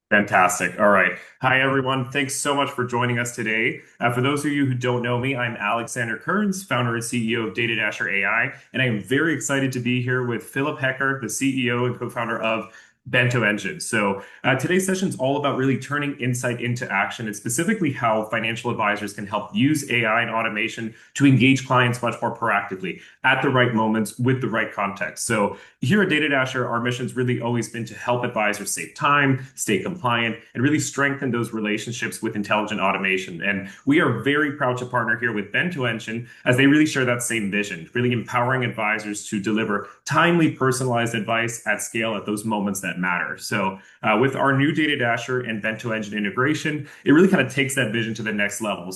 Fantastic. All right. Hi, everyone. Thanks so much for joining us today. For those of you who don't know me, I'm Alexander Kearns, founder and CEO of DataDasher AI, and I am very excited to be here with Philip Hecker, the CEO and co-founder of Bento Engine. Today's session is all about really turning insight into action and specifically how financial advisors can help use AI and automation to engage clients much more proactively at the right moments with the right context. Here at DataDasher, our mission has really always been to help advisors save time, stay compliant, and really strengthen those relationships with intelligent automation. And we are very proud to partner here with Bento Engine as they really share that same vision, really empowering advisors to deliver timely, personalized advice at scale at those moments that matter. With our new DataDasher and Bento Engine integration, it really kind of takes that vision to the next level.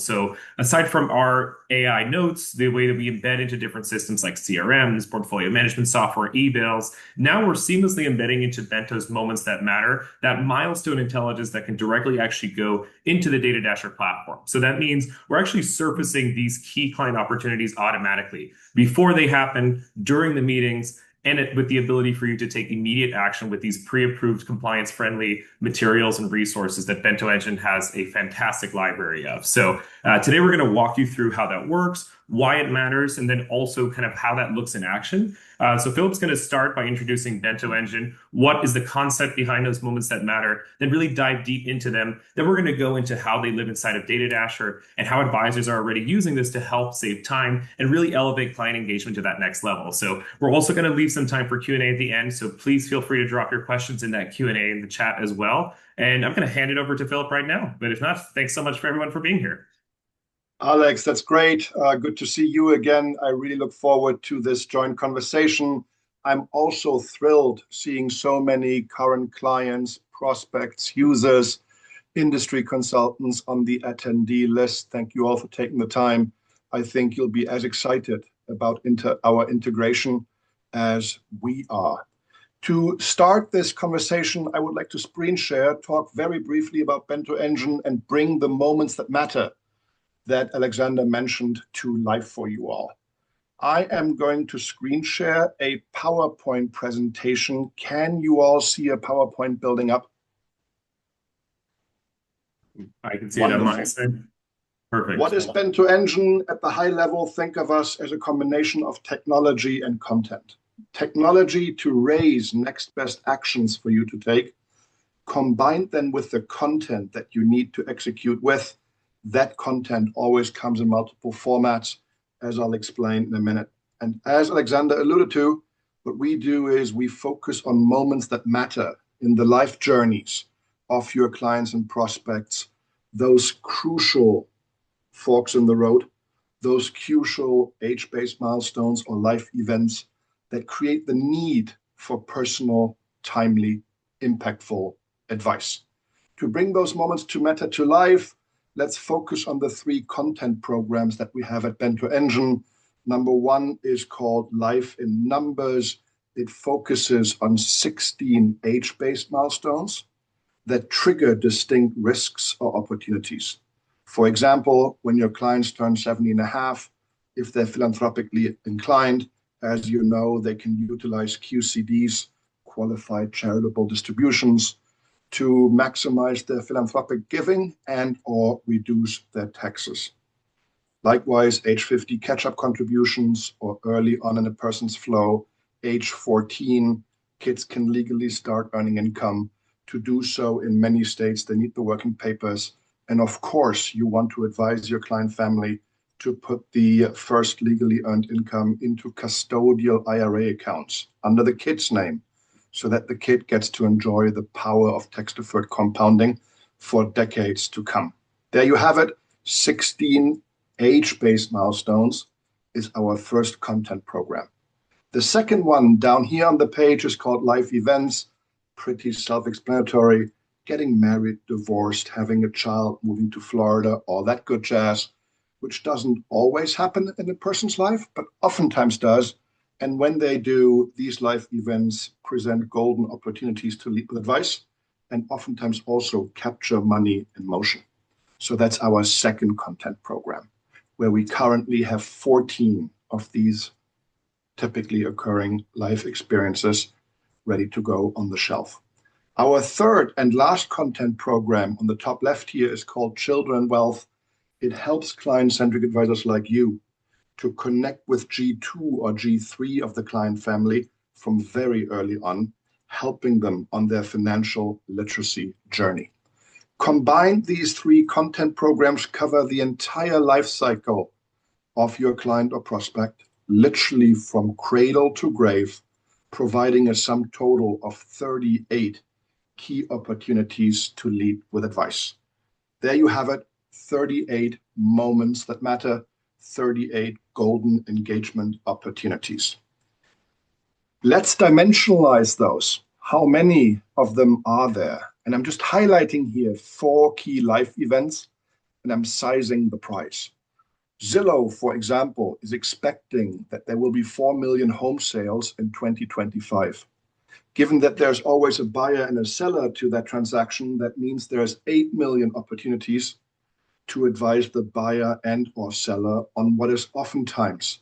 Aside from our AI notes, the way that we embed into different systems like CRMs, portfolio management software, emails, now we're seamlessly embedding into Bento's moments that matter, that milestone intelligence that can directly actually go into the DataDasher platform. So that means we're actually surfacing these key client opportunities automatically before they happen, during the meetings, and with the ability for you to take immediate action with these pre-approved compliance-friendly materials and resources that Bento Engine has a fantastic library of. Today we're going to walk you through how that works, why it matters, and then also kind of how that looks in action. Philip's going to start by introducing Bento Engine. What is the concept behind those moments that matter? Then really dive deep into them. Then we're going to go into how they live inside of DataDasher and how advisors are already using this to help save time and really elevate client engagement to that next level. We're also going to leave some time for Q&A at the end. So please feel free to drop your questions in that Q&A in the chat as well. And I'm going to hand it over to Philip right now. But if not, thanks so much for everyone for being here. Alex, that's great. Good to see you again. I really look forward to this joint conversation. I'm also thrilled seeing so many current clients, prospects, users, industry consultants on the attendee list. Thank you all for taking the time. I think you'll be as excited about our integration as we are. To start this conversation, I would like to screen share, talk very briefly about Bento Engine, and bring the moments that matter that Alexander mentioned to life for you all. I am going to screen share a PowerPoint presentation. Can you all see a PowerPoint building up? I can see it on my side. Perfect. What is Bento Engine? At the high level, think of us as a combination of technology and content. Technology to raise next best actions for you to take, combine them with the content that you need to execute with. That content always comes in multiple formats, as I'll explain in a minute. And as Alexander alluded to, what we do is we focus on moments that matter in the life journeys of your clients and prospects, those crucial forks in the road, those crucial age-based milestones or life events that create the need for personal, timely, impactful advice. To bring those moments to matter to life, let's focus on the three content programs that we have at Bento Engine. Number one is called Life in Numbers. It focuses on 16 age-based milestones that trigger distinct risks or opportunities. For example, when your clients turn 70 and a half, if they're philanthropically inclined, as you know, they can utilize QCDs, qualified charitable distributions, to maximize their philanthropic giving and or reduce their taxes. Likewise, age 50 catch-up contributions or early on in a person's flow, age 14, kids can legally start earning income. To do so in many states, they need the working papers. And of course, you want to advise your client family to put the first legally earned income into custodial IRA accounts under the kid's name, so that the kid gets to enjoy the power of tax-deferred compounding for decades to come. There you have it. 16 age-based milestones is our first content program. The second one down here on the page is called Life Events. Pretty self-explanatory. Getting married, divorced, having a child, moving to Florida, all that good jazz, which doesn't always happen in a person's life, but oftentimes does. And when they do, these life events present golden opportunities to lead with advice and oftentimes also capture money in motion. So that's our second content program, where we currently have 14 of these typically occurring life experiences ready to go on the shelf. Our third and last content program on the top left here is called Children Wealth. It helps client-centric advisors like you to connect with G2 or G3 of the client family from very early on, helping them on their financial literacy journey. Combined, these three content programs cover the entire life cycle of your client or prospect, literally from cradle to grave, providing a sum total of 38 key opportunities to lead with advice. There you have it, 38 moments that matter, 38 golden engagement opportunities. Let's dimensionalize those. How many of them are there? And I'm just highlighting here 4 key life events, and I'm sizing the price. Zillow, for example, is expecting that there will be 4 million home sales in 2025. Given that there's always a buyer and a seller to that transaction, that means there's 8 million opportunities to advise the buyer and or seller on what is oftentimes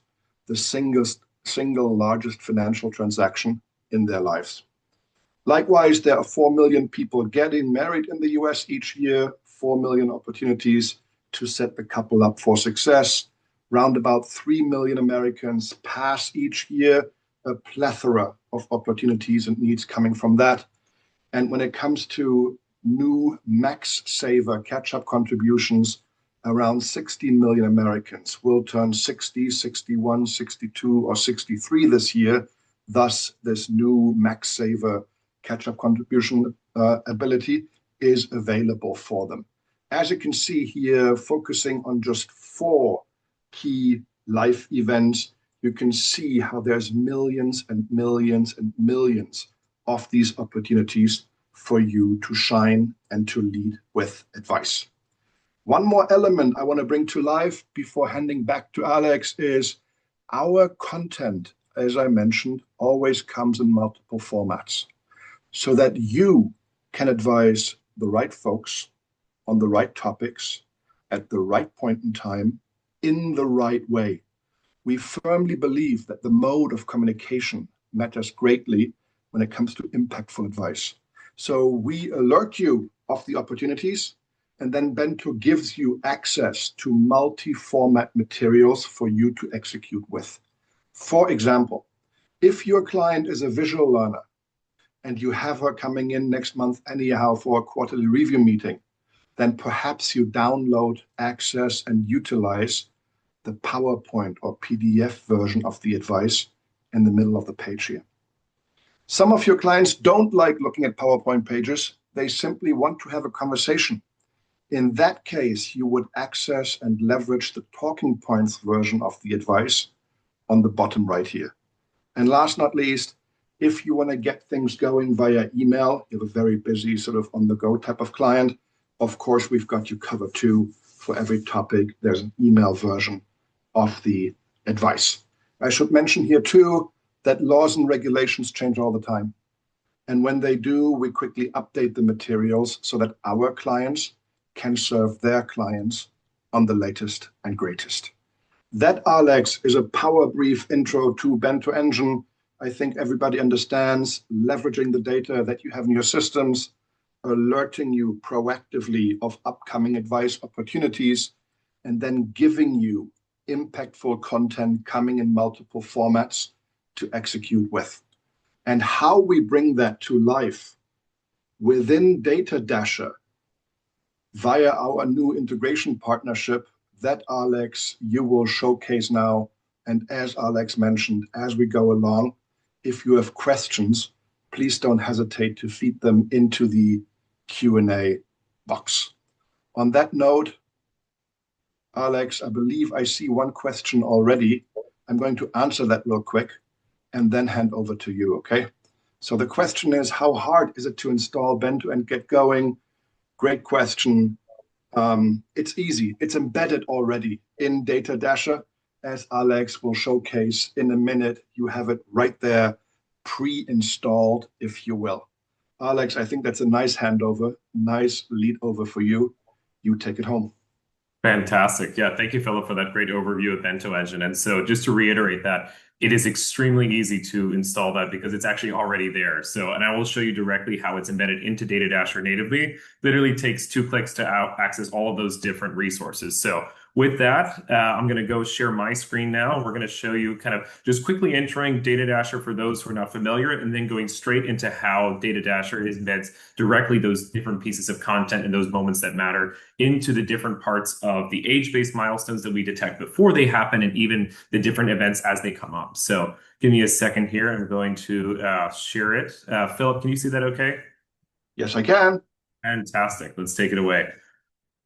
the single largest financial transaction in their lives. Likewise, there are 4 million people getting married in the US each year, 4 million opportunities to set the couple up for success. Round about 3 million Americans pass each year, a plethora of opportunities and needs coming from that. And when it comes to new max saver catch-up contributions, around 16 million Americans will turn 60, 61, 62, or 63 this year. Thus, this new max saver catch-up contribution ability is available for them. As you can see here, focusing on just 4 key life events, you can see how there's millions and millions and millions of these opportunities for you to shine and to lead with advice. One more element I want to bring to life before handing back to Alex is our content, as I mentioned, always comes in multiple formats so that you can advise the right folks on the right topics at the right point in time in the right way. We firmly believe that the mode of communication matters greatly when it comes to impactful advice. So we alert you of the opportunities, and then Bento gives you access to multi-format materials for you to execute with. For example, if your client is a visual learner and you have her coming in next month anyhow for a quarterly review meeting, then perhaps you download, access, and utilize the PowerPoint or PDF version of the advice in the middle of the page here. Some of your clients don't like looking at PowerPoint pages. They simply want to have a conversation. In that case, you would access and leverage the talking points version of the advice on the bottom right here. And last not least, if you want to get things going via email, you have a very busy sort of on-the-go type of client, of course, we've got you covered too. For every topic, there's an email version of the advice. I should mention here too that laws and regulations change all the time. And when they do, we quickly update the materials so that our clients can serve their clients on the latest and greatest. That, Alex, is a power brief intro to Bento Engine. I think everybody understands leveraging the data that you have in your systems, alerting you proactively of upcoming advice opportunities, and then giving you impactful content coming in multiple formats to execute with. And how we bring that to life within DataDasher via our new integration partnership, that, Alex, you will showcase now. And as Alex mentioned, as we go along, if you have questions, please don't hesitate to feed them into the Q&A box. On that note, Alex, I believe I see one question already. I'm going to answer that real quick and then hand over to you, okay? So the question is, how hard is it to install Bento and get going? Great question. It's easy. It's embedded already in DataDasher. As Alex will showcase in a minute, you have it right there, pre-installed, if you will. Alex, I think that's a nice handover, nice lead over for you. You take it home. Fantastic. Yeah, thank you, Philip, for that great overview of Bento Engine. And so just to reiterate that, It is extremely easy to install that because it's actually already there. So, and I will show you directly how it's embedded into DataDasher natively. Literally takes 2 clicks to access all of those different resources. So with that, I'm going to go share my screen now. We're going to show you kind of just quickly entering DataDasher for those who are not familiar, and then going straight into how DataDasher embeds directly those different pieces of content and those moments that matter into the different parts of the age-based milestones that we detect before they happen, and even the different events as they come up. So give me a second here. I'm going to share it. Philip, can you see that okay? Yes, I can. Fantastic. Let's take it away.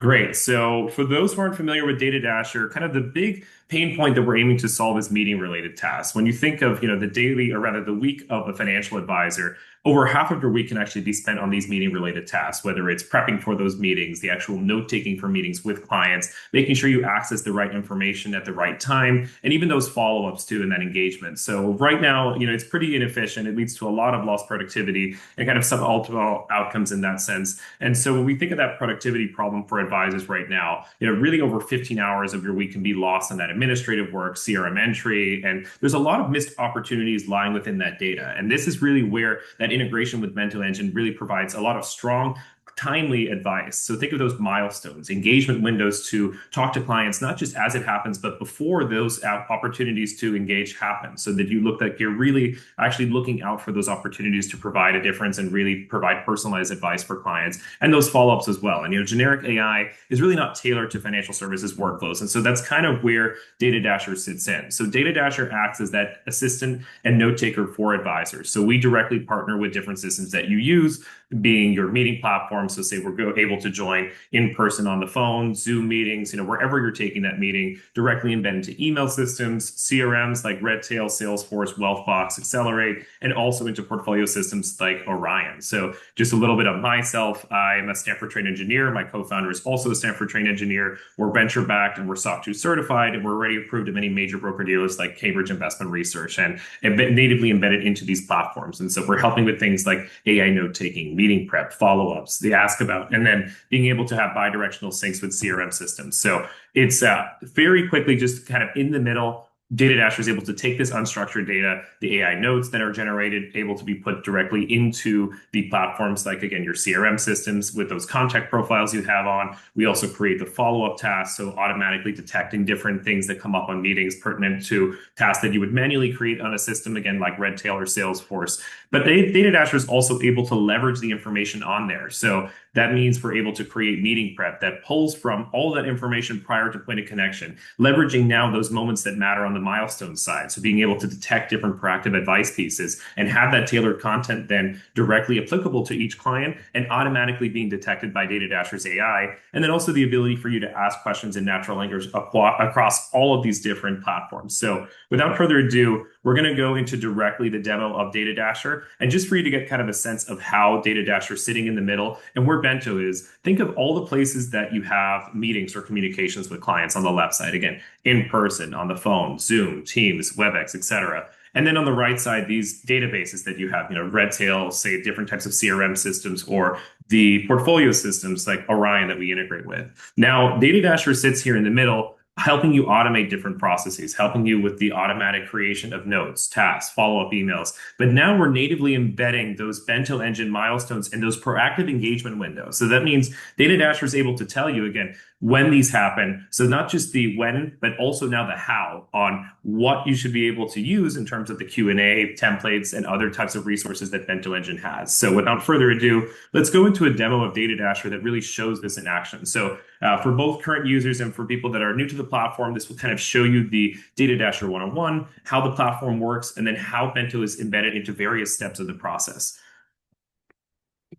Great. So for those who aren't familiar with DataDasher, kind of the big pain point that we're aiming to solve is meeting related tasks. When you think of, the daily, or rather the week of a financial advisor, over half of your week can actually be spent on these meeting related tasks, whether it's prepping for those meetings, the actual note taking for meetings with clients, making sure you access the right information at the right time, and even those follow-ups too in that engagement. So right now, it's pretty inefficient. It leads to a lot of lost productivity and kind of suboptimal outcomes in that sense. And so when we think of that productivity problem for advisors right now, really over 15 hours of your week can be lost on that administrative work, CRM entry, and there's a lot of missed opportunities lying within that data. And this is really where that integration with Bento Engine really provides a lot of strong, timely advice. So think of those milestones, engagement windows to talk to clients, not just as it happens, but before those opportunities to engage happen, so that you look like you're really actually looking out for those opportunities to provide a difference and really provide personalized advice for clients, and those follow-ups as well. And generic AI is really not tailored to financial services workflows. And so that's kind of where DataDasher sits in. So DataDasher acts as that assistant and note taker for advisors. So we directly partner with different systems that you use, being your meeting platform. So say we're able to join in person on the phone, Zoom meetings, wherever you're taking that meeting, directly embed into email systems, CRMs like Redtail, Salesforce, Wealthbox, Accelerate, and also into portfolio systems like Orion. So just a little bit of myself. I'm a Stanford trained engineer. My co-founder is also a Stanford trained engineer. We're venture backed and we're SOC 2 certified, and we're already approved at many major broker dealers like Cambridge Investment Research, and natively embedded into these platforms. And so we're helping with things like AI note taking, meeting prep, follow-ups, the ask about, and then being able to have bi-directional syncs with CRM systems. So it's very quickly just kind of in the middle. DataDasher is able to take this unstructured data, the AI notes that are generated, able to be put directly into the platforms like, again, your CRM systems with those contact profiles you have on. We also create the follow-up tasks, so automatically detecting different things that come up on meetings pertinent to tasks that you would manually create on a system, again, like Redtail or Salesforce. But DataDasher is also able to leverage the information on there. So that means we're able to create meeting prep that pulls from all that information prior to point of connection, leveraging now those moments that matter on the milestone side. So being able to detect different proactive advice pieces and have that tailored content then directly applicable to each client and automatically being detected by DataDasher's AI. And then also the ability for you to ask questions in natural language across all of these different platforms. So without further ado, we're going to go into directly the demo of DataDasher. And just for you to get kind of a sense of how DataDasher is sitting in the middle and where Bento is, think of all the places that you have meetings or communications with clients on the left side. Again, in person, on the phone, Zoom, Teams, WebEx, etc. And then on the right side, these databases that you have, Redtail, say different types of CRM systems, or the portfolio systems like Orion that we integrate with. Now, DataDasher sits here in the middle, helping you automate different processes, helping you with the automatic creation of notes, tasks, follow-up emails. But now we're natively embedding those Bento Engine milestones in those proactive engagement windows. So that means DataDasher is able to tell you, again, when these happen. So not just the when, but also now the how on what you should be able to use in terms of the Q&A templates and other types of resources that Bento Engine has. So without further ado, let's go into a demo of DataDasher that really shows this in action. So for both current users and for people that are new to the platform, this will kind of show you the DataDasher 101, how the platform works, and then how Bento is embedded into various steps of the process.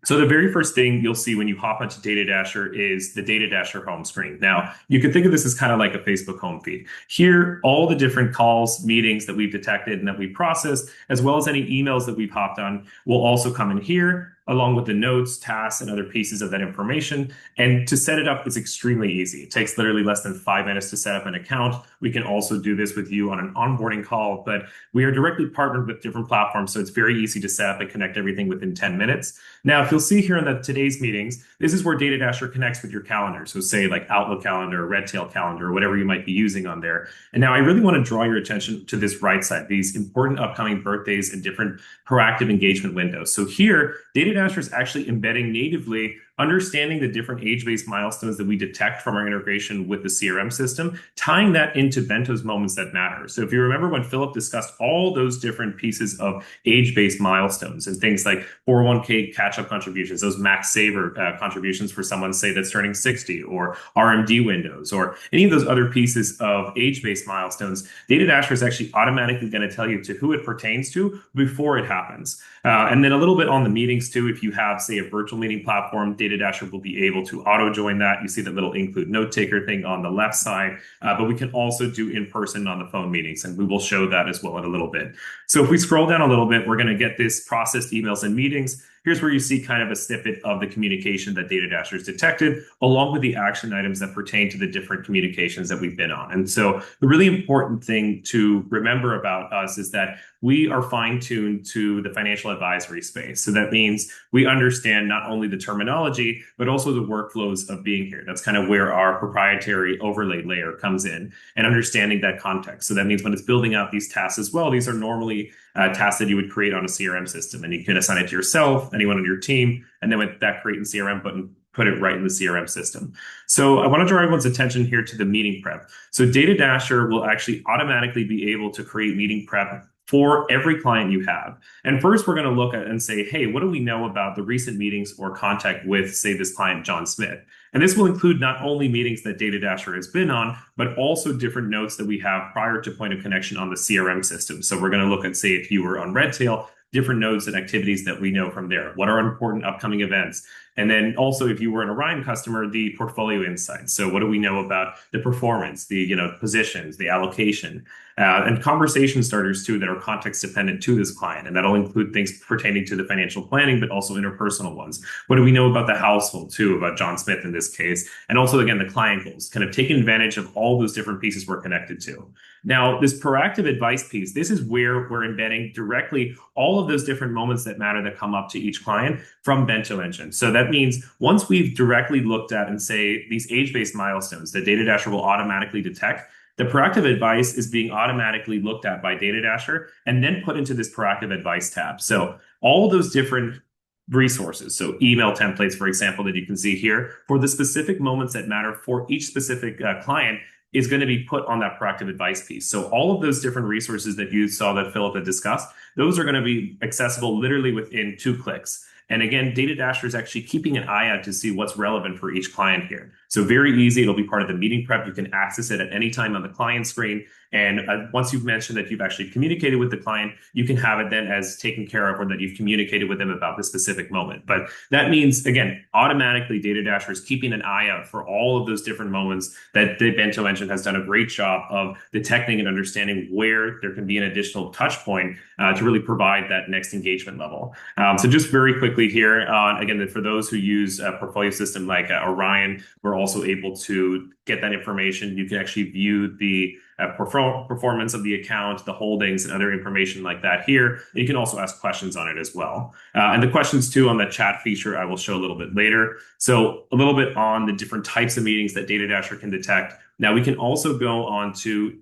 So the very first thing you'll see when you hop onto DataDasher is the DataDasher home screen. Now, you can think of this as kind of like a Facebook home feed. Here, all the different calls, meetings that we've detected and that we processed, as well as any emails that we've hopped on, will also come in here. along with the notes, tasks, and other pieces of that information. And to set it up is extremely easy. It takes literally less than 5 minutes to set up an account. We can also do this with you on an onboarding call, but we are directly partnered with different platforms, so it's very easy to set up and connect everything within 10 minutes. Now, if you'll see here in today's meetings, this is where DataDasher connects with your calendar. So say like Outlook calendar, or Redtail calendar, or whatever you might be using on there. And now I really want to draw your attention to this right side, these important upcoming birthdays and different proactive engagement windows. So here, DataDasher is actually embedding natively, understanding the different age-based milestones that we detect from our integration with the CRM system, tying that into Bento's moments that matter. So if you remember when Philip discussed all those different pieces of age-based milestones and things like 401k catch-up contributions, those max saver contributions for someone, say, that's turning 60, or RMD windows, or any of those other pieces of age-based milestones, DataDasher is actually automatically going to tell you to who it pertains to before it happens. And then a little bit on the meetings too. If you have, say, a virtual meeting platform, DataDasher will be able to auto join that. You see that little include note taker thing on the left side, but we can also do in-person on the phone meetings, and we will show that as well in a little bit. So if we scroll down a little bit, we're going to get this processed emails and meetings. Here's where you see kind of a snippet of the communication that DataDasher has detected, along with the action items that pertain to the different communications that we've been on. And so the really important thing to remember about us is that we are fine-tuned to the financial advisory space. So that means we understand not only the terminology, but also the workflows of being here. That's kind of where our proprietary overlay layer comes in, and understanding that context. So that means when it's building out these tasks as well, these are normally tasks that you would create on a CRM system, and you can assign it to yourself, anyone on your team, and then with that create in CRM button, put it right in the CRM system. So I want to draw everyone's attention here to the meeting prep. So DataDasher will actually automatically be able to create meeting prep for every client you have. And first, we're going to look at and say, hey, what do we know about the recent meetings or contact with, say, this client, John Smith? And this will include not only meetings that DataDasher has been on, but also different notes that we have prior to point of connection on the CRM system. So we're going to look at, say, if you were on Redtail, different notes and activities that we know from there. What are important upcoming events? And then also, if you were an Orion customer, the portfolio insights. So what do we know about the performance, the positions, the allocation, and conversation starters too that are context dependent to this client. And that'll include things pertaining to the financial planning, but also interpersonal ones. What do we know about the household too, about John Smith in this case? And also, again, the client goals, kind of taking advantage of all those different pieces we're connected to. Now, this proactive advice piece, this is where we're embedding directly all of those different moments that matter that come up to each client from Bento Engine. So that means once we've directly looked at and say these age-based milestones that DataDasher will automatically detect, the proactive advice is being automatically looked at by DataDasher and then put into this proactive advice tab. So all those different resources, so email templates, for example, that you can see here for the specific moments that matter for each specific client, is going to be put on that proactive advice piece. So all of those different resources that you saw that Philip had discussed, those are going to be accessible literally within 2 clicks. And again, DataDasher is actually keeping an eye out to see what's relevant for each client here. So very easy. It'll be part of the meeting prep. You can access it at any time on the client screen. And once you've mentioned that you've actually communicated with the client, you can have it then as taken care of, or that you've communicated with them about the specific moment. But that means, again, automatically DataDasher is keeping an eye out for all of those different moments that the Bento Engine has done a great job of detecting and understanding where there can be an additional touch point to really provide that next engagement level. So just very quickly here, again, for those who use a portfolio system like Orion, we're also able to get that information. You can actually view the performance of the account, the holdings, and other information like that here. And you can also ask questions on it as well. And the questions too on the chat feature, I will show a little bit later. So a little bit on the different types of meetings that DataDasher can detect. Now we can also go on to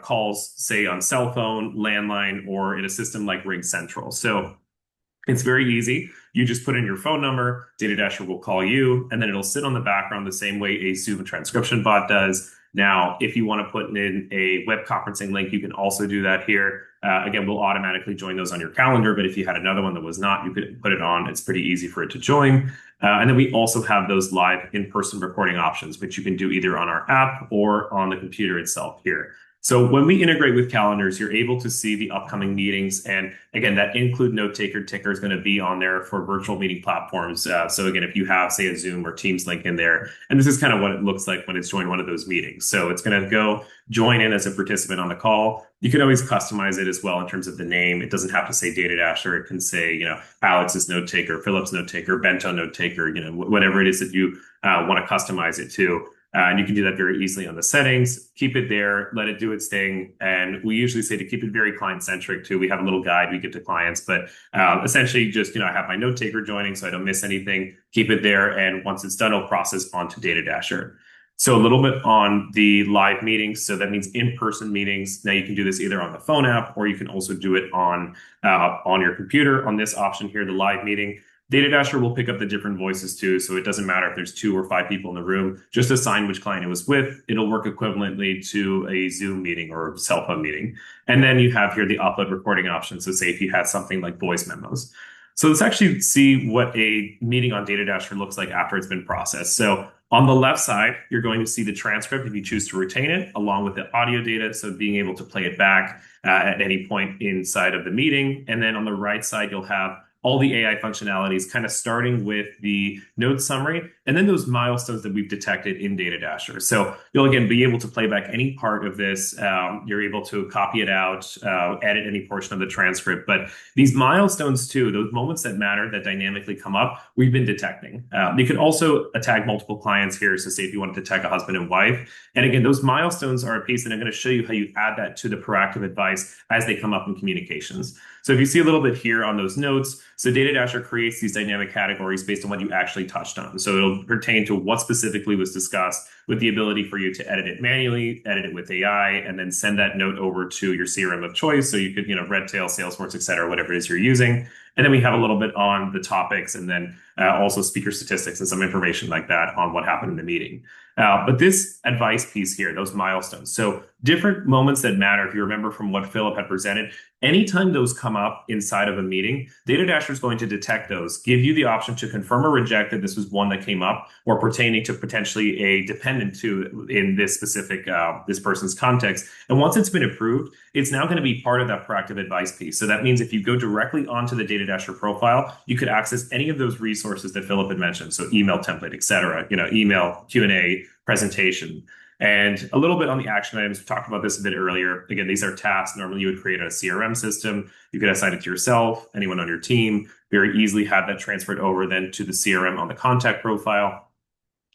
calls, say on cell phone, landline, or in a system like RingCentral. So it's very easy. You just put in your phone number, DataDasher will call you, and then it'll sit on the background the same way a Zoom transcription bot does. Now, if you want to put in a web conferencing link, you can also do that here. Again, we'll automatically join those on your calendar, but if you had another one that was not, you could put it on. It's pretty easy for it to join. And then we also have those live in-person recording options, which you can do either on our app or on the computer itself here. So when we integrate with calendars, you're able to see the upcoming meetings. And again, that include note taker ticker is going to be on there for virtual meeting platforms. So again, if you have, say, a Zoom or Teams link in there, and this is kind of what it looks like when it's joined one of those meetings. So it's going to go join in as a participant on the call. You can always customize it as well in terms of the name. It doesn't have to say DataDasher. It can say, Alex's note taker, Philip's note taker, Bento note taker, whatever it is that you want to customize it to. And you can do that very easily on the settings. Keep it there, let it do its thing. And we usually say to keep it very client-centric too. We have a little guide we give to clients, but essentially just, I have my note taker joining so I don't miss anything. Keep it there. And once it's done, it'll process onto DataDasher. So a little bit on the live meetings. So that means in-person meetings. Now you can do this either on the phone app, or you can also do it on your computer. On this option here, the live meeting, DataDasher will pick up the different voices too. So it doesn't matter if there's 2 or 5 people in the room, just assign which client it was with. It'll work equivalently to a Zoom meeting or cell phone meeting. And then you have here the upload recording option. So say if you had something like voice memos. So let's actually see what a meeting on DataDasher looks like after it's been processed. So on the left side, you're going to see the transcript if you choose to retain it, along with the audio data. So being able to play it back at any point inside of the meeting. And then on the right side, you'll have all the AI functionalities, kind of starting with the note summary, and then those milestones that we've detected in DataDasher. So you'll again be able to play back any part of this. You're able to copy it out, edit any portion of the transcript. But these milestones too, those moments that matter, that dynamically come up, we've been detecting. You can also tag multiple clients here. So say if you wanted to tag a husband and wife. And again, those milestones are a piece that I'm going to show you how you add that to the proactive advice as they come up in communications. So if you see a little bit here on those notes, so DataDasher creates these dynamic categories based on what you actually touched on. So it'll pertain to what specifically was discussed, with the ability for you to edit it manually, edit it with AI, and then send that note over to your CRM of choice. So you could, Redtail, Salesforce, et cetera, whatever it is you're using. And then we have a little bit on the topics, and then also speaker statistics and some information like that on what happened in the meeting. But this advice piece here, those milestones. So different moments that matter, if you remember from what Philip had presented, anytime those come up inside of a meeting, DataDasher is going to detect those, give you the option to confirm or reject that this was one that came up or pertaining to potentially a dependent to in this specific, this person's context. And once it's been approved, it's now going to be part of that proactive advice piece. So that means if you go directly onto the DataDasher profile, you could access any of those resources that Philip had mentioned. So email template, et cetera, email, Q&A, presentation. And a little bit on the action items. We talked about this a bit earlier. Again, these are tasks. Normally you would create a CRM system. You could assign it to yourself, anyone on your team, very easily have that transferred over then to the CRM on the contact profile.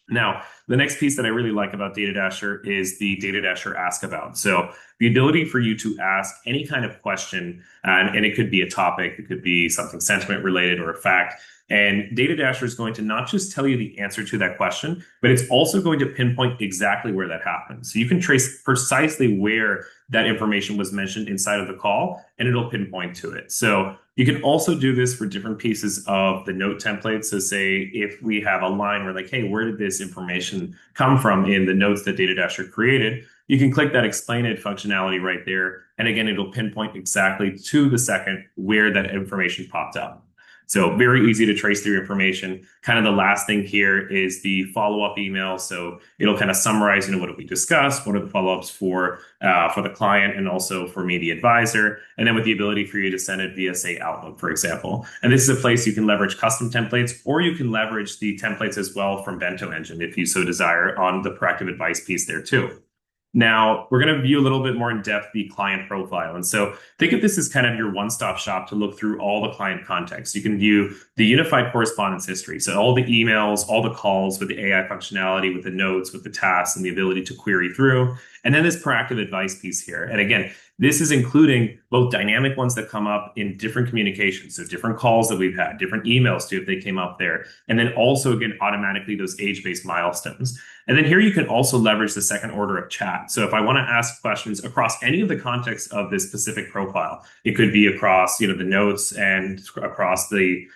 Now, the next piece that I really like about DataDasher is the DataDasher Ask About. So the ability for you to ask any kind of question, and it could be a topic, it could be something sentiment related or a fact. And DataDasher is going to not just tell you the answer to that question, but it's also going to pinpoint exactly where that happened. So you can trace precisely where that information was mentioned inside of the call, and it'll pinpoint to it. So you can also do this for different pieces of the note template. So say if we have a line where like, hey, where did this information come from in the notes that DataDasher created? You can click that explain it functionality right there. And again, it'll pinpoint exactly to the second where that information popped up. So very easy to trace through information. Kind of the last thing here is the follow-up email. So it'll kind of summarize, what did we discuss? What are the follow-ups for the client and also for me, the advisor? And then with the ability for you to send it via, say, Outlook, for example. And this is a place you can leverage custom templates, or you can leverage the templates as well from Bento Engine if you so desire on the proactive advice piece there too. Now, we're going to view a little bit more in depth the client profile. And so think of this as kind of your one-stop shop to look through all the client context. You can view the unified correspondence history. So all the emails, all the calls with the AI functionality, with the notes, with the tasks, and the ability to query through. And then this proactive advice piece here. And again, this is including both dynamic ones that come up in different communications. So different calls that we've had, different emails too, if they came up there. And then also, again, automatically those age-based milestones. And then here you can also leverage the second order of chat. So if I want to ask questions across any of the contexts of this specific profile, it could be across, the notes and across the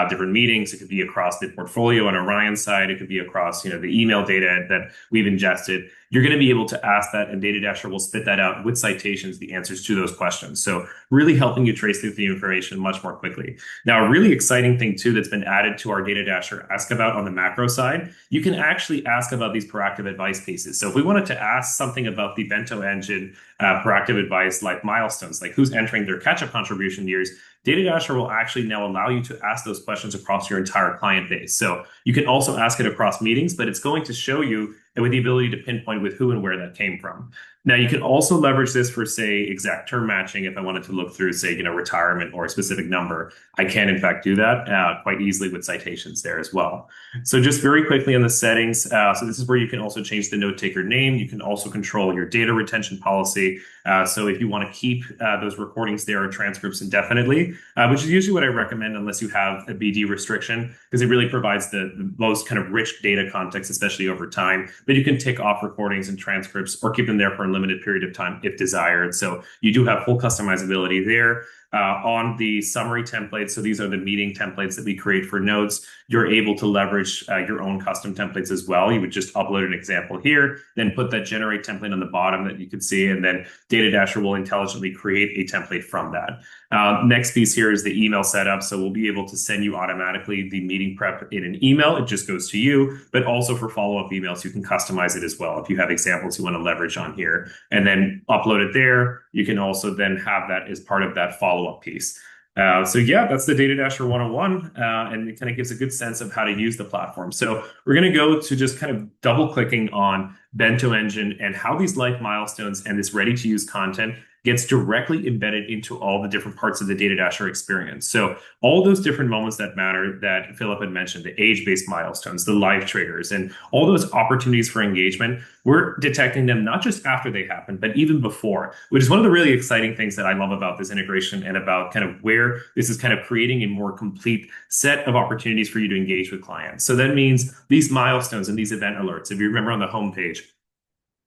different meetings. It could be across the portfolio on Orion's side. It could be across, the email data that we've ingested. You're going to be able to ask that, and DataDasher will spit that out with citations, the answers to those questions. So really helping you trace through the information much more quickly. Now, a really exciting thing too that's been added to our DataDasher Ask About on the macro side, you can actually ask about these proactive advice pieces. So if we wanted to ask something about the Bento Engine proactive advice, like milestones, like who's entering their catch-up contribution years, DataDasher will actually now allow you to ask those questions across your entire client base. So you can also ask it across meetings, but it's going to show you with the ability to pinpoint with who and where that came from. Now, you can also leverage this for, say, exact term matching. If I wanted to look through, say, retirement or a specific number, I can, in fact, do that quite easily with citations there as well. So just very quickly on the settings. So this is where you can also change the note taker name. You can also control your data retention policy. So if you want to keep those recordings there or transcripts indefinitely, which is usually what I recommend unless you have a BD restriction, because it really provides the most kind of rich data context, especially over time. But you can take off recordings and transcripts or keep them there for a limited period of time if desired. So you do have full customizability there. On the summary templates, so these are the meeting templates that we create for notes, you're able to leverage your own custom templates as well. You would just upload an example here, then put that generate template on the bottom that you could see, and then DataDasher will intelligently create a template from that. Next piece here is the email setup. So we'll be able to send you automatically the meeting prep in an email. It just goes to you, but also for follow-up emails, you can customize it as well if you have examples you want to leverage on here, and then upload it there. You can also then have that as part of that follow-up piece. So yeah, that's the DataDasher 101, and it kind of gives a good sense of how to use the platform. So we're going to go to just kind of double clicking on Bento Engine and how these life milestones and this ready to use content gets directly embedded into all the different parts of the DataDasher experience. So all those different moments that matter that Philip had mentioned, the age-based milestones, the live triggers, and all those opportunities for engagement, we're detecting them not just after they happen, but even before, which is one of the really exciting things that I love about this integration and about kind of where this is kind of creating a more complete set of opportunities for you to engage with clients. So that means these milestones and these event alerts, if you remember on the homepage,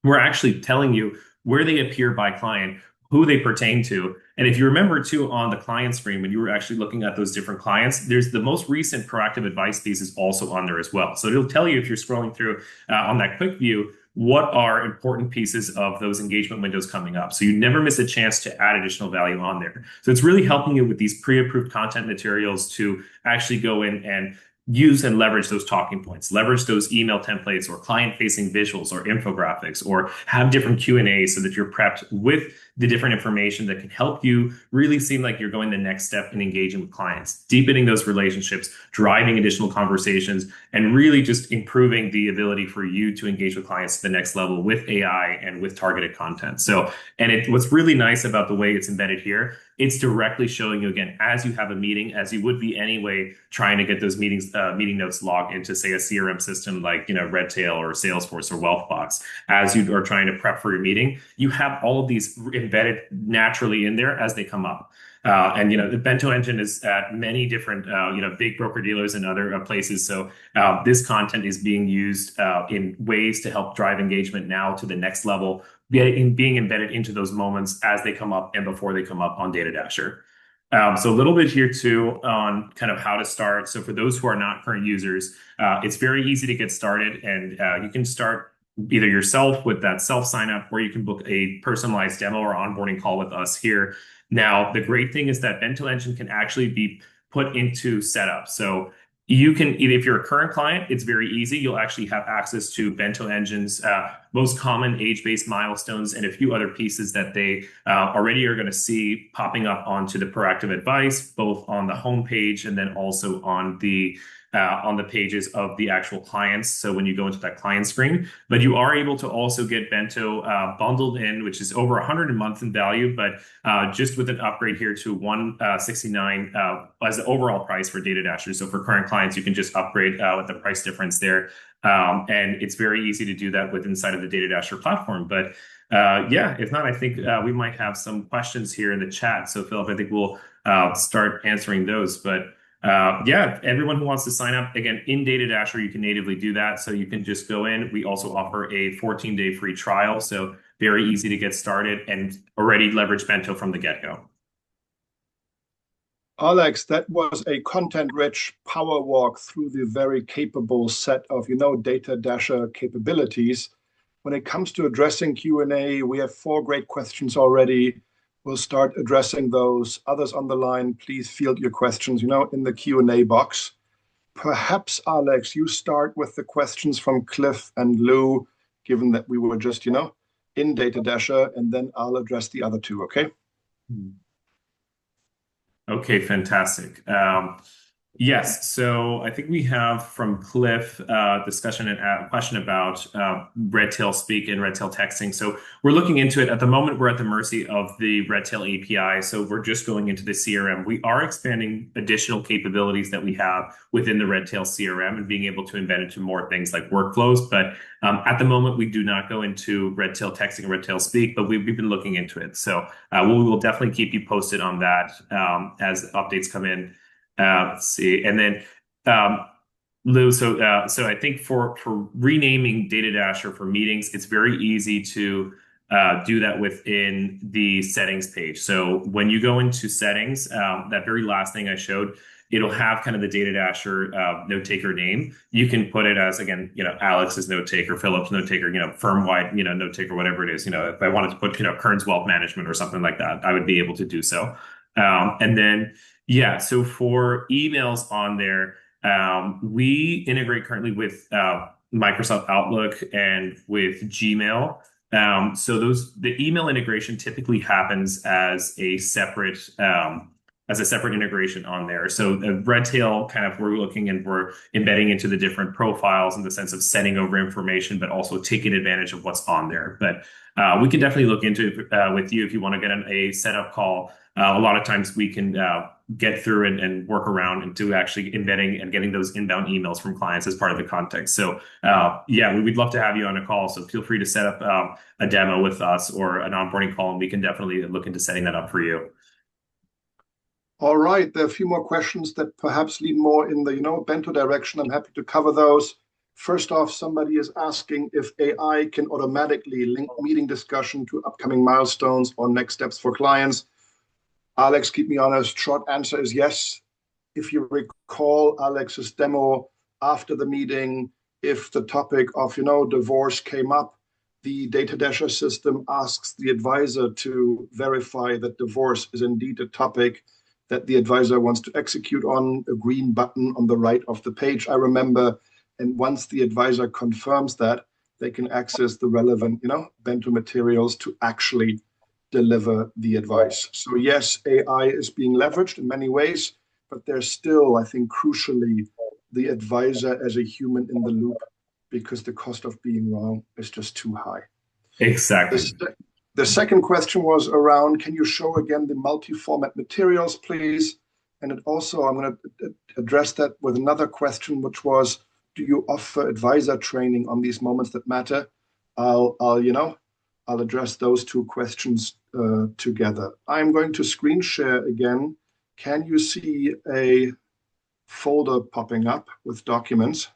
we're actually telling you where they appear by client, who they pertain to. And if you remember too, on the client screen, when you were actually looking at those different clients, there's the most recent proactive advice piece is also on there as well. So it'll tell you if you're scrolling through on that quick view, what are important pieces of those engagement windows coming up. So you never miss a chance to add additional value on there. So it's really helping you with these pre-approved content materials to actually go in and use and leverage those talking points, leverage those email templates or client-facing visuals or infographics, or have different Q&As so that you're prepped with the different information that can help you really seem like you're going the next step in engaging with clients, deepening those relationships, driving additional conversations, and really just improving the ability for you to engage with clients to the next level with AI and with targeted content. So, what's really nice about the way it's embedded here, it's directly showing you again, as you have a meeting, as you would be anyway, trying to get those meeting notes logged into, say, a CRM system like, Redtail or Salesforce or Wealthbox. As you are trying to prep for your meeting, you have all of these embedded naturally in there as they come up. And the Bento Engine is at many different big broker dealers and other places. So this content is being used in ways to help drive engagement now to the next level, being embedded into those moments as they come up and before they come up on DataDasher. So a little bit here too on kind of how to start. So for those who are not current users, it's very easy to get started, and you can start either yourself with that self sign up, or you can book a personalized demo or onboarding call with us here. Now, the great thing is that Bento Engine can actually be put into setup. So you can, if you're a current client, it's very easy. You'll actually have access to Bento Engine's most common age-based milestones and a few other pieces that they already are going to see popping up onto the proactive advice, both on the homepage and then also on the pages of the actual clients. So when you go into that client screen, but you are able to also get Bento bundled in, which is over $100 a month in value, but just with an upgrade here to $169 as the overall price for DataDasher. So for current clients, you can just upgrade with the price difference there. And it's very easy to do that with inside of the DataDasher platform. But yeah, if not, I think we might have some questions here in the chat. So Philip, I think we'll start answering those. But yeah, everyone who wants to sign up, again, in DataDasher, you can natively do that. So you can just go in. We also offer a 14-day free trial. So very easy to get started and already leverage Bento from the get-go. Alex, that was a content-rich power walk through the very capable set of, DataDasher capabilities. When it comes to addressing Q&A, we have 4 great questions already. We'll start addressing those. Others on the line, please field your questions, in the Q&A box. Perhaps, Alex, you start with the questions from Cliff and Lou, given that we were just, in DataDasher, and then I'll address the other 2, okay? Okay, fantastic. Yes, so I think we have from Cliff discussion and a question about Redtail speak and Redtail texting. So we're looking into it. At the moment, we're at the mercy of the Redtail API. So we're just going into the CRM. We are expanding additional capabilities that we have within the Redtail CRM and being able to embed into more things like workflows. But at the moment, we do not go into Redtail texting and Redtail speak, but we've been looking into it. So we will definitely keep you posted on that as updates come in. Let's see, and then Lou. So I think for renaming DataDasher for meetings, it's very easy to do that within the settings page. So when you go into settings, that very last thing I showed, it'll have kind of the DataDasher note taker name. You can put it as, again, Alex's note taker, Philip's note taker, firm wide, note taker, whatever it is. If I wanted to put, Kern's wealth management or something like that, I would be able to do so. And then, yeah, so for emails on there, we integrate currently with Microsoft Outlook and with Gmail. So the email integration typically happens as a separate integration on there. So Redtail kind of we're looking and we're embedding into the different profiles in the sense of sending over information, but also taking advantage of what's on there. But we can definitely look into it with you if you want to get a setup call. A lot of times we can get through and work around into actually embedding and getting those inbound emails from clients as part of the context. So yeah, we'd love to have you on a call. So feel free to set up a demo with us or an onboarding call, and we can definitely look into setting that up for you. All right, there are a few more questions that perhaps lean more in the, Bento direction. I'm happy to cover those. First off, somebody is asking if AI can automatically link meeting discussion to upcoming milestones or next steps for clients. Alex, keep me honest, short answer is yes. If you recall Alex's demo after the meeting, if the topic of, divorce came up, the DataDasher system asks the advisor to verify that divorce is indeed a topic that the advisor wants to execute on, a green button on the right of the page, I remember. And once the advisor confirms that, they can access the relevant, Bento materials to actually deliver the advice. So yes, AI is being leveraged in many ways, but there's still, I think, crucially, the advisor as a human in the loop, because the cost of being wrong is just too high. Exactly. The second question was around, can you show again the multi-format materials, please? And it also, I'm going to address that with another question, which was, do you offer advisor training on these moments that matter? I'll address those 2 questions together. I'm going to screen share again. Can you see a folder popping up with documents?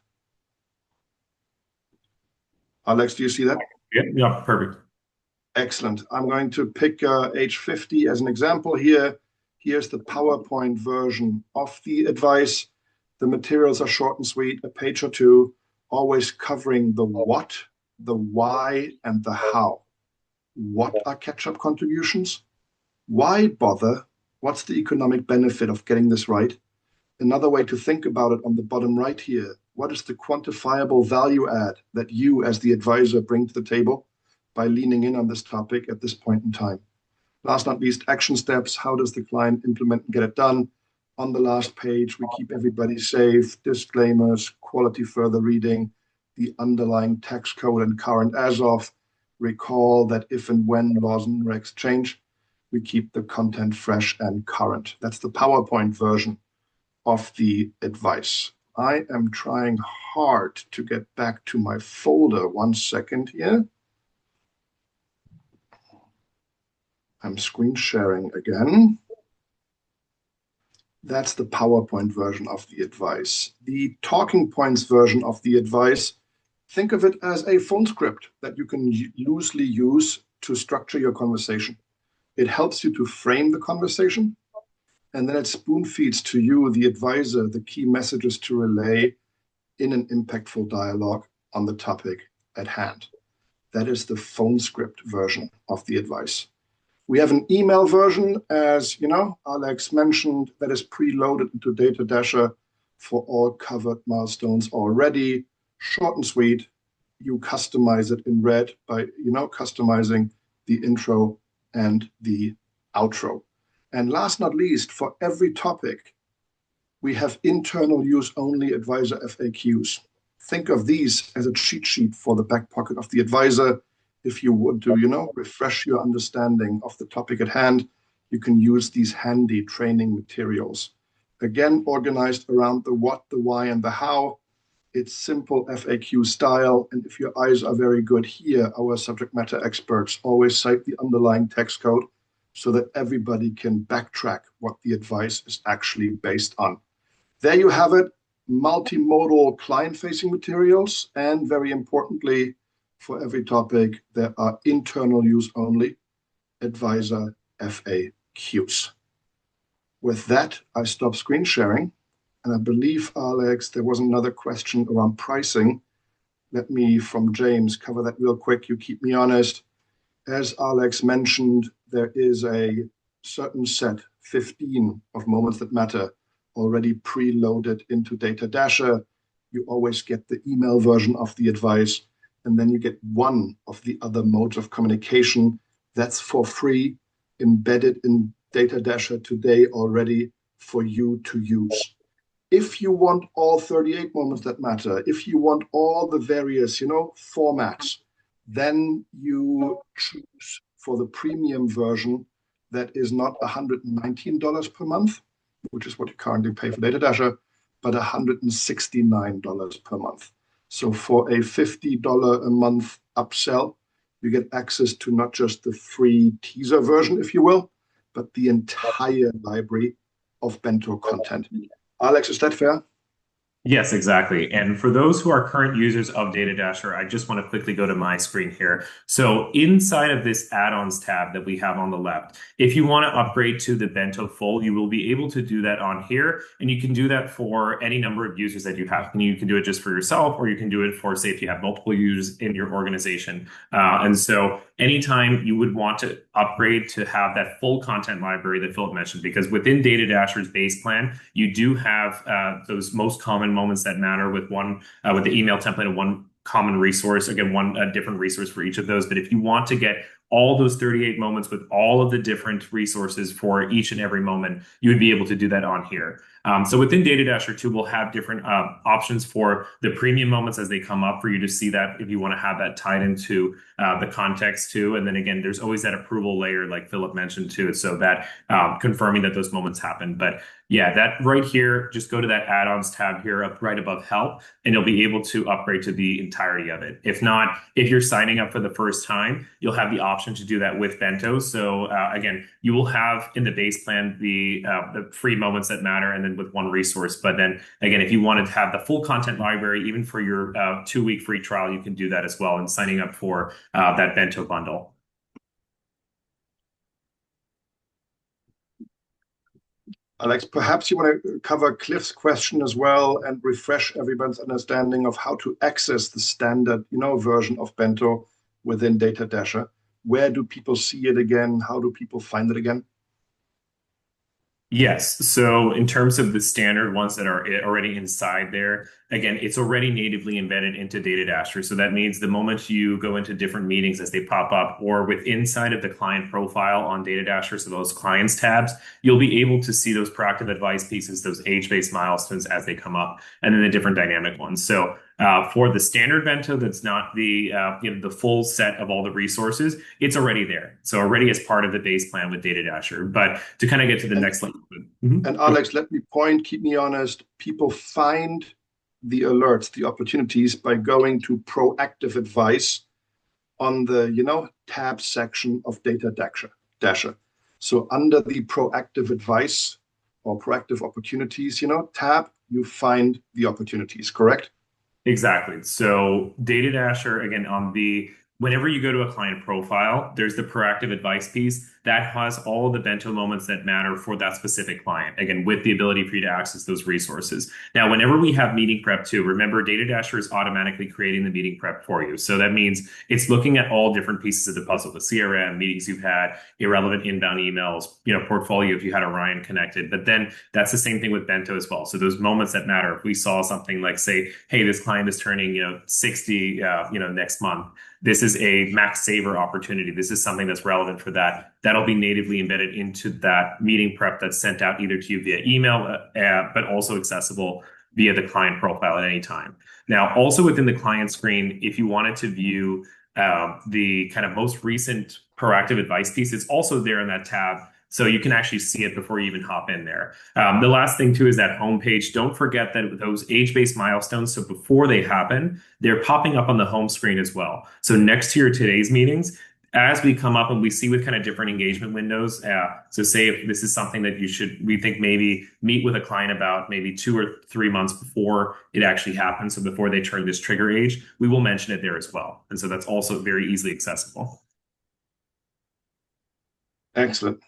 Alex, do you see that? Yeah, perfect. Excellent. I'm going to pick H50 as an example here. Here's the PowerPoint version of the advice. The materials are short and sweet, a page or 2, always covering the what, the why, and the how. What are catch-up contributions? Why bother? What's the economic benefit of getting this right? Another way to think about it on the bottom right here, what is the quantifiable value add that you as the advisor bring to the table by leaning in on this topic at this point in time? Last but not least, action steps. How does the client implement and get it done? On the last page, we keep everybody safe, disclaimers, quality further reading, the underlying tax code and current as of. Recall that if and when laws and regs change, we keep the content fresh and current. That's the PowerPoint version of the advice. I am trying hard to get back to my folder. 1 second here. I'm screen sharing again. That's the PowerPoint version of the advice. The talking points version of the advice, think of it as a phone script that you can loosely use to structure your conversation. It helps you to frame the conversation, and then it spoon feeds to you, the advisor, the key messages to relay in an impactful dialogue on the topic at hand. That is the phone script version of the advice. We have an email version, as you know, Alex mentioned, that is preloaded into DataDasher for all covered milestones already. Short and sweet. You customize it in red by, customizing the intro and the outro. And last not least, for every topic, we have internal use only advisor FAQs. Think of these as a cheat sheet for the back pocket of the advisor. If you want to, refresh your understanding of the topic at hand, you can use these handy training materials. Again, organized around the what, the why, and the how. It's simple FAQ style. And if your eyes are very good here, our subject matter experts always cite the underlying text code so that everybody can backtrack what the advice is actually based on. There you have it, multimodal client-facing materials, and very importantly, for every topic, there are internal use only advisor FAQs. With that, I stop screen sharing. And I believe, Alex, there was another question around pricing. Let me, from James, cover that real quick. You keep me honest. As Alex mentioned, there is a certain set, 15 of moments that matter, already preloaded into DataDasher. You always get the email version of the advice, and then you get one of the other modes of communication. That's for free, embedded in DataDasher today already for you to use. If you want all 38 moments that matter, if you want all the various, formats, then you choose for the premium version that is not $119 per month, which is what you currently pay for DataDasher, but $169 per month. So for a $50 a month upsell, you get access to not just the free teaser version, if you will, but the entire library of Bento content. Alex, is that fair? Yes, exactly. And for those who are current users of DataDasher, I just want to quickly go to my screen here. So inside of this add-ons tab that we have on the left, if you want to upgrade to the Bento Full, you will be able to do that on here. And you can do that for any number of users that you have. And you can do it just for yourself, or you can do it for, say, if you have multiple users in your organization. And so anytime you would want to upgrade to have that full content library that Philip mentioned, because within DataDasher's base plan, you do have those most common moments that matter with one with the email template and one common resource. Again, one different resource for each of those. But if you want to get all those 38 moments with all of the different resources for each and every moment, you would be able to do that on here. So within DataDasher 2, we'll have different options for the premium moments as they come up for you to see that if you want to have that tied into the context too. And then again, there's always that approval layer like Philip mentioned too. So that confirming that those moments happen. But yeah, that right here, just go to that add-ons tab here up right above help, and you'll be able to upgrade to the entirety of it. If not, if you're signing up for the first time, you'll have the option to do that with Bento. So again, you will have in the base plan the free moments that matter, and then with one resource. But then again, if you wanted to have the full content library, even for your 2-week free trial, you can do that as well and signing up for that Bento bundle. Alex, perhaps you want to cover Cliff's question as well and refresh everyone's understanding of how to access the standard, version of Bento within DataDasher. Where do people see it again? How do people find it again? Yes. So in terms of the standard ones that are already inside there, again, it's already natively embedded into DataDasher. So that means the moment you go into different meetings as they pop up or with inside of the client profile on DataDasher, so those clients tabs, you'll be able to see those proactive advice pieces, those age-based milestones as they come up, and then the different dynamic ones. So for the standard Bento, that's not the the full set of all the resources. It's already there, so already as part of the base plan with DataDasher. But to kind of get to the next level, and Alex, let me keep me honest. People find the alerts, the opportunities by going to proactive advice on the tab section of DataDasher. So under the proactive advice or proactive opportunities, tab, you find the opportunities. Correct? Exactly. So DataDasher, again, on the whenever you go to a client profile, there's the proactive advice piece that has all of the bento moments that matter for that specific client. Again, with the ability for you to access those resources. Now, whenever we have meeting prep too, remember DataDasher is automatically creating the meeting prep for you. So that means it's looking at all different pieces of the puzzle, the CRM, meetings you've had, irrelevant inbound emails, portfolio if you had Orion connected. But then that's the same thing with Bento as well. So those moments that matter, if we saw something like, say, hey, this client is turning, 60, next month, this is a max saver opportunity. This is something that's relevant for that. That'll be natively embedded into that meeting prep that's sent out either to you via email, but also accessible via the client profile at any time. Now, also within the client screen, if you wanted to view the kind of most recent proactive advice piece, it's also there in that tab. So you can actually see it before you even hop in there. The last thing too is that homepage. Don't forget that those age-based milestones, so before they happen, they're popping up on the home screen as well. So next to your today's meetings, as we come up and we see with kind of different engagement windows. So say if this is something that we think maybe meet with a client about maybe 2 or 3 months before it actually happens. So before they turn this trigger age, we will mention it there as well. And so that's also very easily accessible. Excellent.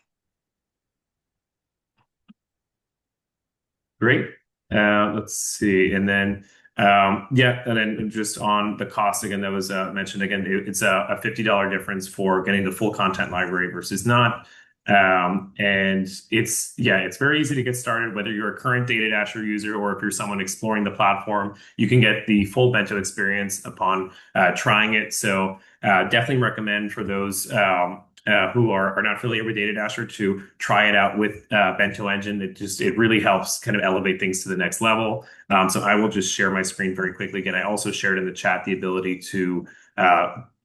Great. Let's see. And then, and then just on the cost again, that was mentioned again, it's a $50 difference for getting the full content library versus not. And it's very easy to get started, whether you're a current DataDasher user or if you're someone exploring the platform, you can get the full Bento experience upon trying it. So definitely recommend for those who are not familiar with DataDasher to try it out with Bento Engine. It really helps kind of elevate things to the next level. So I will just share my screen very quickly. Again, I also shared in the chat the ability to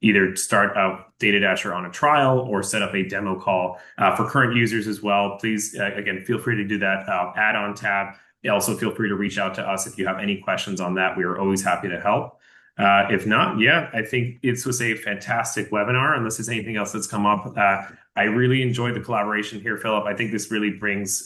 either start a DataDasher on a trial or set up a demo call for current users as well. Please, again, feel free to do that add-on tab. Also, feel free to reach out to us if you have any questions on that. We are always happy to help. If not, I think it was a fantastic webinar, unless there's anything else that's come up. I really enjoyed the collaboration here, Philip. I think this really brings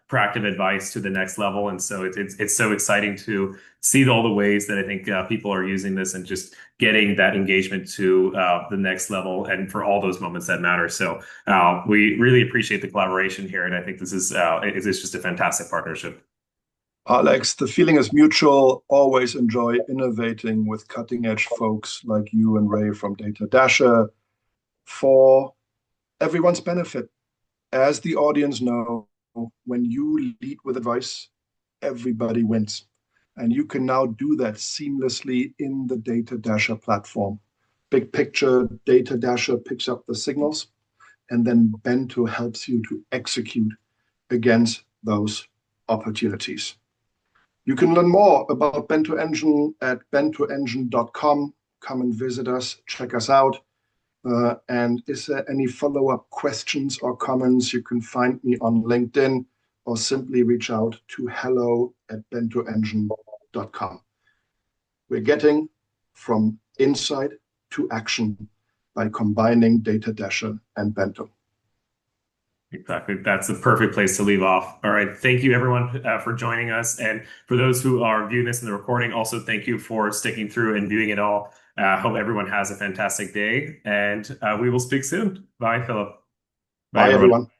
proactive advice to the next level. And so it's so exciting to see all the ways that I think people are using this and just getting that engagement to the next level and for all those moments that matter. So we really appreciate the collaboration here. And I think this is it's just a fantastic partnership. Alex, the feeling is mutual. Always enjoy innovating with cutting edge folks like you and Ray from DataDasher for everyone's benefit. As the audience know, when you lead with advice, everybody wins. And you can now do that seamlessly in the DataDasher platform. Big picture, DataDasher picks up the signals, and then Bento helps you to execute against those opportunities. You can learn more about Bento Engine at bentoengine.com. Come and visit us, check us out. And is there any follow-up questions or comments? You can find me on LinkedIn or simply reach out to hello@bentoengine.com. We're getting from insight to action by combining DataDasher and Bento. Exactly. That's the perfect place to leave off. All right. Thank you, everyone, for joining us. And for those who are viewing this in the recording, also thank you for sticking through and viewing it all. Hope everyone has a fantastic day, and we will speak soon. Bye, Philip. Bye, Bye, everyone. everyone.